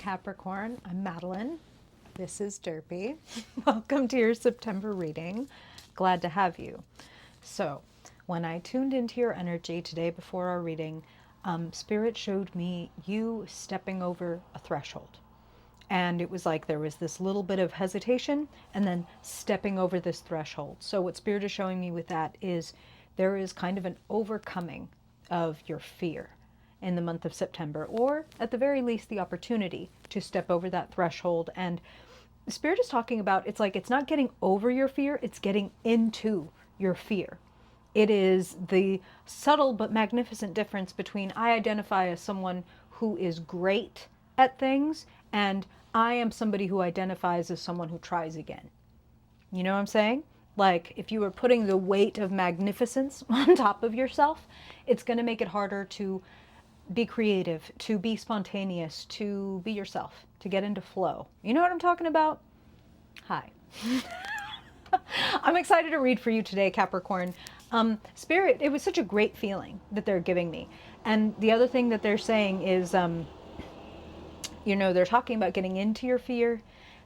Capricorn. I'm Madeline. This is Derpy. Welcome to your September reading. Glad to have you. So, when I tuned into your energy today before our reading, Spirit showed me you stepping over a threshold. And it was like there was this little bit of hesitation and then stepping over this threshold. So, what Spirit is showing me with that is there is kind of an overcoming of your fear in the month of September, or at the very least, the opportunity to step over that threshold. And Spirit is talking about it's not getting over your fear, it's getting into your fear. It is the subtle but magnificent difference between I identify as someone who is great at things and I am somebody who identifies as someone who tries again. You know what I'm saying? Like if you were putting the weight of magnificence on top of yourself, it's going to make it harder to be creative, to be spontaneous, to be yourself, to get into flow. You know what I'm talking about? Hi. I'm excited to read for you today, Capricorn. Spirit, it was such a great feeling that they're giving me. And the other thing that they're saying is, they're talking about getting into your fear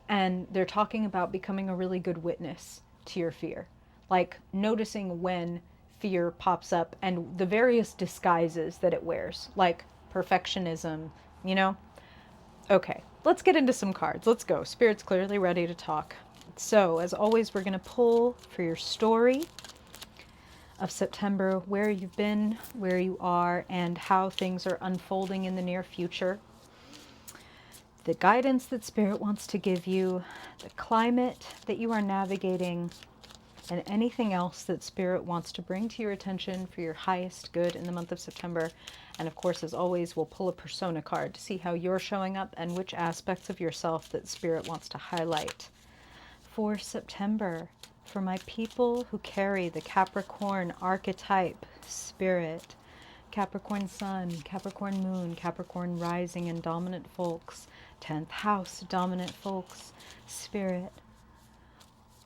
and they're talking about becoming a really good witness to your fear. Like noticing when fear pops up and the various disguises that it wears, like perfectionism, you know? Okay, let's get into some cards. Let's go. Spirit's clearly ready to talk. So, as always, we're going to pull for your story of September, where you've been, where you are, and how things are unfolding in the near future. The guidance that Spirit wants to give you, the climate that you are navigating, and anything else that Spirit wants to bring to your attention for your highest good in the month of September. And of course, as always, we'll pull a persona card to see how you're showing up and which aspects of yourself that Spirit wants to highlight. For September, for my people who carry the Capricorn archetype, Spirit, Capricorn Sun, Capricorn Moon, Capricorn Rising, and Dominant Folks, 10th House, Dominant Folks, Spirit.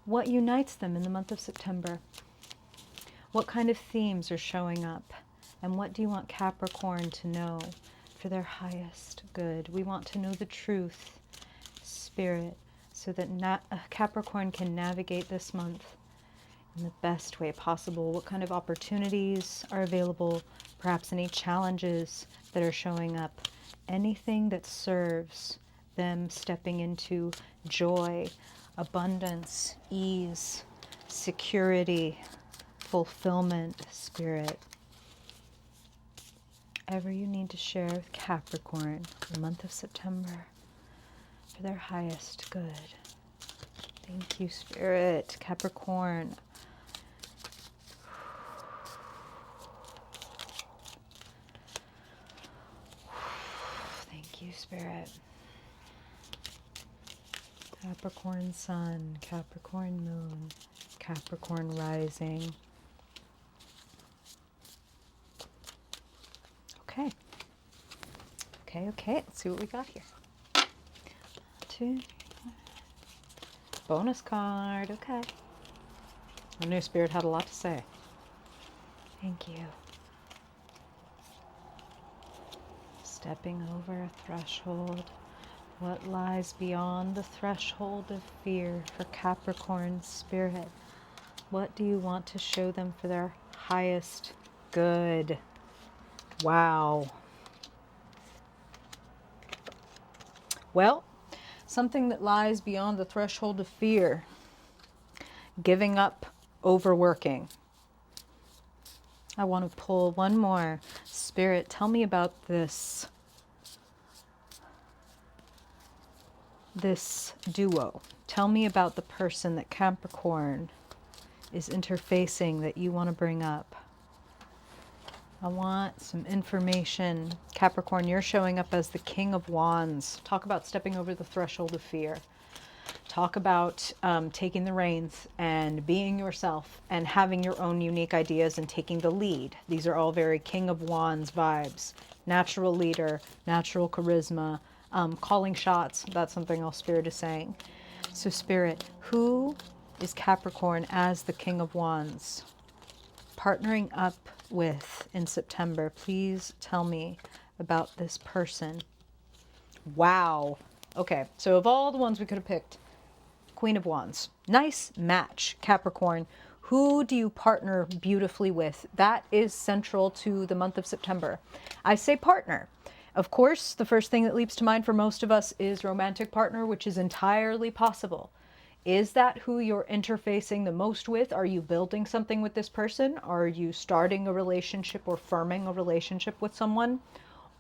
What unites them in the month of September? What kind of themes are showing up? And what do you want Capricorn to know for their highest good? We want to know the truth, Spirit, so that Capricorn can navigate this month in the best way possible. What kind of opportunities are available? Perhaps any challenges that are showing up? Anything that serves them stepping into joy, abundance, ease, security, fulfillment, Spirit. Whatever you need to share with Capricorn in the month of September for their highest good. Thank you, Spirit. Capricorn. Thank you, Spirit. Capricorn Sun, Capricorn Moon, Capricorn Rising. Okay. Let's see what we got here. 2. Bonus card. Okay. I knew Spirit had a lot to say. Thank you. Stepping over a threshold. What lies beyond the threshold of fear for Capricorn Spirit? What do you want to show them for their highest good? Wow. Well, something that lies beyond the threshold of fear. Giving up overworking. I want to pull one more. Spirit, tell me about this duo. Tell me about the person that Capricorn is interfacing that you want to bring up. I want some information. Capricorn, you're showing up as the King of Wands. Talk about stepping over the threshold of fear. Talk about taking the reins and being yourself and having your own unique ideas and taking the lead. These are all very King of Wands vibes. Natural leader, natural charisma, calling shots. That's something else Spirit is saying. So Spirit, who is Capricorn as the King of Wands partnering up with in September? Please tell me about this person. Wow. Okay, so of all the ones we could have picked, Queen of Wands. Nice match, Capricorn. Who do you partner beautifully with? That is central to the month of September. I say partner. Of course, the first thing that leaps to mind for most of us is romantic partner, which is entirely possible. Is that who you're interfacing the most with? Are you building something with this person? Are you starting a relationship or firming a relationship with someone?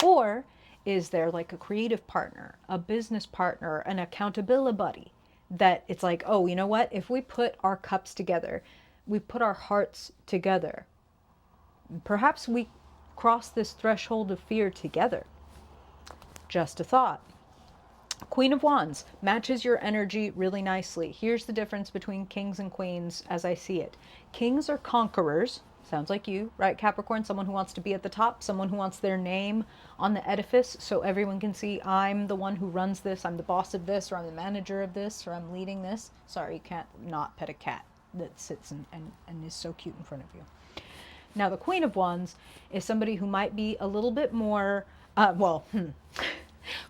Or is there like a creative partner, a business partner, an accountability buddy that it's like, oh, you know what? If we put our cups together, we put our hearts together, perhaps we cross this threshold of fear together. Just a thought. Queen of Wands matches your energy really nicely. Here's the difference between kings and queens as I see it. Kings are conquerors. Sounds like you, right, Capricorn? Someone who wants to be at the top, someone who wants their name on the edifice so everyone can see I'm the one who runs this, I'm the boss of this, or I'm the manager of this, or I'm leading this. Sorry, you can't not pet a cat that sits and is so cute in front of you. Now, the Queen of Wands is somebody who might be a little bit more,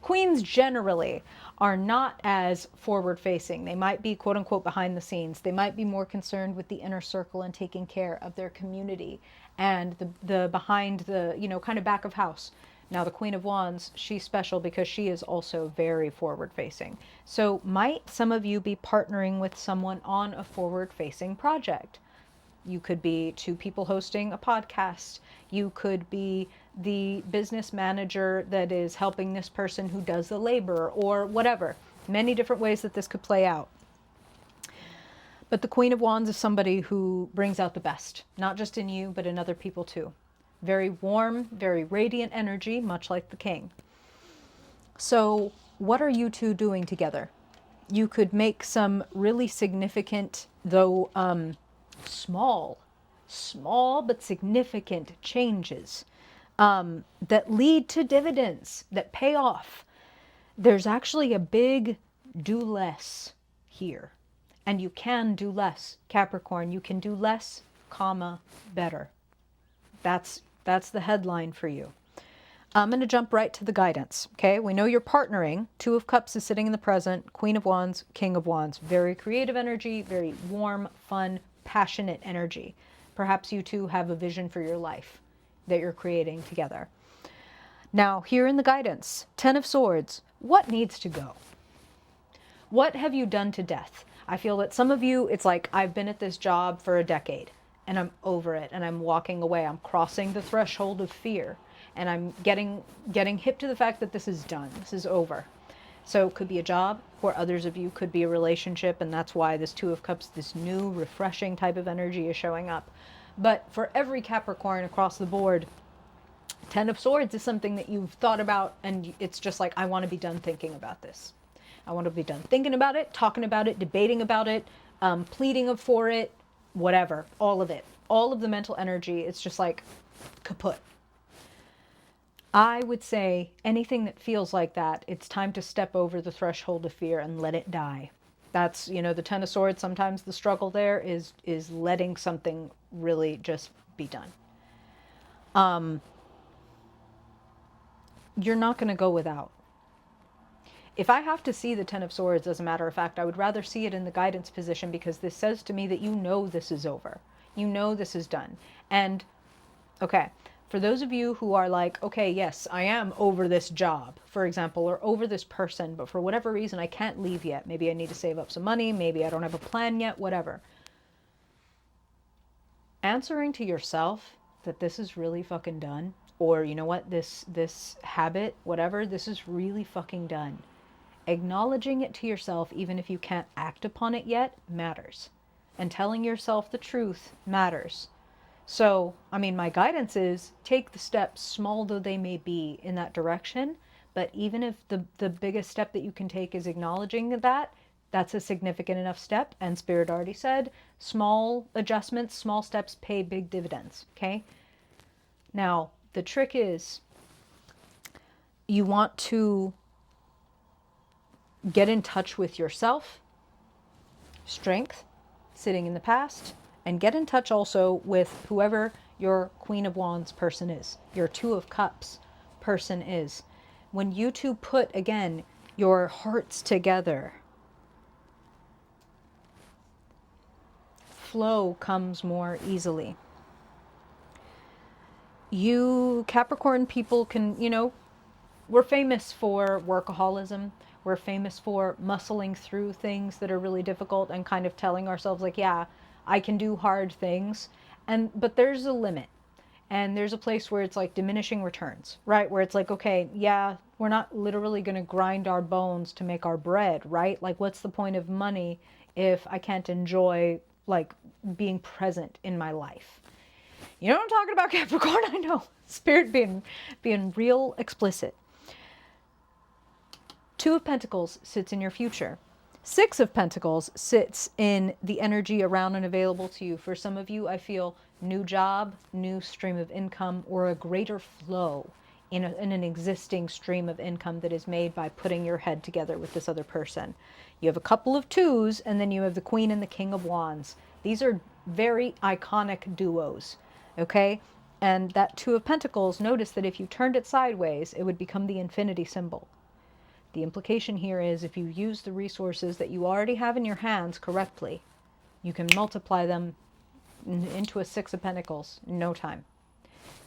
queens generally are not as forward facing. They might be quote unquote behind the scenes. They might be more concerned with the inner circle and taking care of their community and the behind the, kind of back of house. Now, the Queen of Wands, she's special because she is also very forward facing. So might some of you be partnering with someone on a forward facing project? You could be two people hosting a podcast. You could be the business manager that is helping this person who does the labor or whatever. Many different ways that this could play out. But the Queen of Wands is somebody who brings out the best, not just in you, but in other people too. Very warm, very radiant energy, much like the King. So what are you two doing together? You could make some really significant, though small but significant changes that lead to dividends, that pay off. There's actually a big do less here. And you can do less, Capricorn. You can do less, comma, better. That's the headline for you. I'm going to jump right to the guidance. Okay, we know you're partnering. Two of Cups is sitting in the present. Queen of Wands, King of Wands. Very creative energy, very warm, fun, passionate energy. Perhaps you two have a vision for your life that you're creating together. Now, here in the guidance, 10 of Swords, what needs to go? What have you done to death? I feel that some of you, it's like, I've been at this job for a decade and I'm over it and I'm walking away. I'm crossing the threshold of fear and I'm getting hip to the fact that this is done. This is over. So it could be a job, or others of you could be a relationship, and that's why this Two of Cups, this new, refreshing type of energy is showing up. But for every Capricorn across the board, 10 of Swords is something that you've thought about, and it's just like, I want to be done thinking about this. I want to be done thinking about it, talking about it, debating about it, pleading for it, whatever, all of it. All of the mental energy, it's just like kaput. I would say anything that feels like that, it's time to step over the threshold of fear and let it die. That's, the 10 of Swords, sometimes the struggle there is letting something really just be done. You're not going to go without. If I have to see the 10 of Swords, as a matter of fact, I would rather see it in the guidance position, because this says to me that you know this is over. You know this is done. And, okay, for those of you who are like, okay, yes, I am over this job, for example, or over this person, but for whatever reason, I can't leave yet. Maybe I need to save up some money. Maybe I don't have a plan yet, whatever. Answering to yourself that this is really fucking done, or you know what, this habit, whatever, this is really fucking done. Acknowledging it to yourself, even if you can't act upon it yet, matters. And telling yourself the truth matters. So, my guidance is take the steps, small though they may be, in that direction. But even if the biggest step that you can take is acknowledging that, that's a significant enough step. And Spirit already said, small adjustments, small steps pay big dividends. Okay? Now, the trick is you want to get in touch with yourself, strength, sitting in the past, and get in touch also with whoever your Queen of Wands person is, your Two of Cups person is. when you two put, again, your hearts together, flow comes more easily. You Capricorn people can, you know, we're famous for workaholism. We're famous for muscling through things that are really difficult and kind of telling ourselves like, yeah, I can do hard things. But there's a limit. And there's a place where it's like diminishing returns, right? Where it's like, okay, yeah, we're not literally going to grind our bones to make our bread, right? Like, what's the point of money if I can't enjoy, like, being present in my life? You know what I'm talking about, Capricorn? I know. Spirit being real explicit. Two of Pentacles sits in your future. Six of Pentacles sits in the energy around and available to you. For some of you, I feel new job, new stream of income, or a greater flow in an existing stream of income that is made by putting your head together with this other person. You have a couple of twos, and then you have the Queen and the King of Wands. These are very iconic duos, okay? And that Two of Pentacles, notice that if you turned it sideways, it would become the infinity symbol. The implication here is if you use the resources that you already have in your hands correctly, you can multiply them into a Six of Pentacles in no time.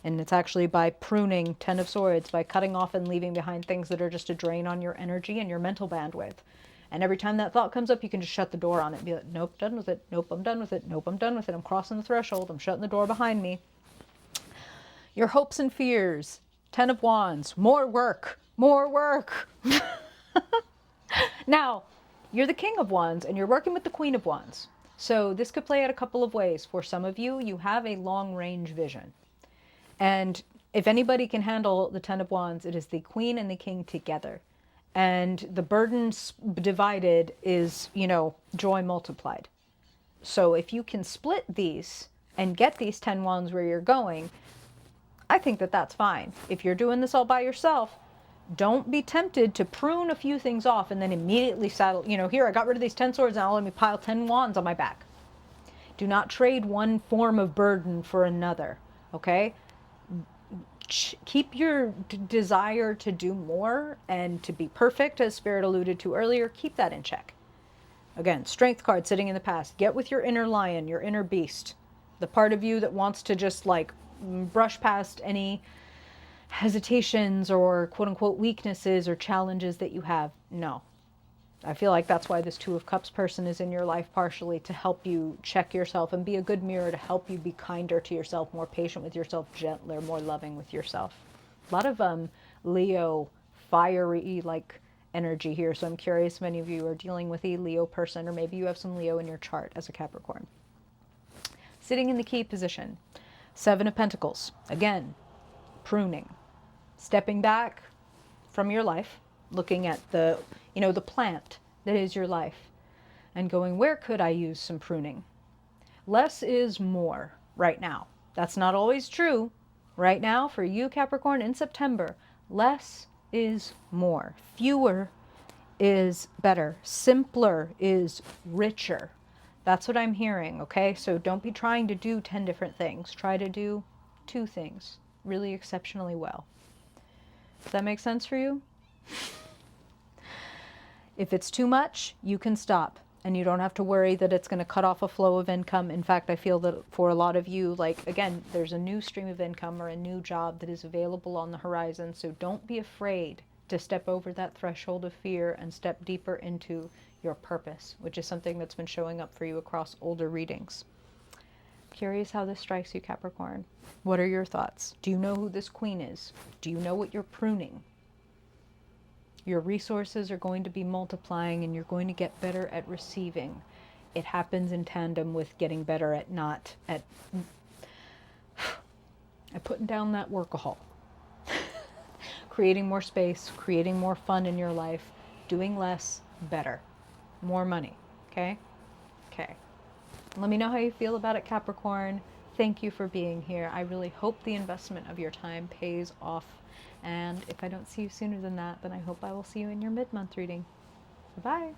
And it's actually by pruning, Ten of Swords, by cutting off and leaving behind things that are just a drain on your energy and your mental bandwidth. And every time that thought comes up, you can just shut the door on it and be like, nope, done with it. Nope, I'm done with it. Nope, I'm done with it. I'm crossing the threshold. I'm shutting the door behind me. Your hopes and fears. Ten of Wands. More work. More work. Now, you're the King of Wands and you're working with the Queen of Wands. So this could play out a couple of ways. For some of you, you have a long-range vision. And if anybody can handle the Ten of Wands, it is the Queen and the King together. And the burden divided is, you know, joy multiplied. So if you can split these and get these 10 wands where you're going, I think that that's fine. If you're doing this all by yourself, don't be tempted to prune a few things off and then immediately saddle, you know, here, I got rid of these 10 swords, now let me pile 10 wands on my back. Do not trade one form of burden for another, okay? Keep your desire to do more and to be perfect, as Spirit alluded to earlier, keep that in check. Again, Strength card sitting in the past. Get with your inner lion, your inner beast. The part of you that wants to just like brush past any hesitations or quote-unquote weaknesses or challenges that you have. No. I feel like that's why this Two of Cups person is in your life, partially to help you check yourself and be a good mirror to help you be kinder to yourself, more patient with yourself, gentler, more loving with yourself. A lot of Leo, fiery like energy here. So I'm curious, many of you are dealing with a Leo person, or maybe you have some Leo in your chart as a Capricorn. Sitting in the key position, Seven of Pentacles. Again, pruning. Stepping back from your life, looking at the, you know, the plant that is your life and going, where could I use some pruning? Less is more right now. That's not always true. Right now, for you, Capricorn, in September, less is more. Fewer is better. Simpler is richer. That's what I'm hearing, okay? So don't be trying to do 10 different things. Try to do 2 things really exceptionally well. Does that make sense for you? If it's too much, you can stop. And you don't have to worry that it's going to cut off a flow of income. In fact, I feel that for a lot of you, like, again, there's a new stream of income or a new job that is available on the horizon. So don't be afraid to step over that threshold of fear and step deeper into your purpose, which is something that's been showing up for you across older readings. Curious how this strikes you, Capricorn. What are your thoughts? Do you know who this queen is? Do you know what you're pruning? Your resources are going to be multiplying and you're going to get better at receiving. It happens in tandem with getting better at putting down that workahol. Creating more space, creating more fun in your life, doing less, better. More money, okay? Okay. Let me know how you feel about it, Capricorn. Thank you for being here. I really hope the investment of your time pays off. And if I don't see you sooner than that, then I hope I will see you in your mid-month reading. Bye-bye.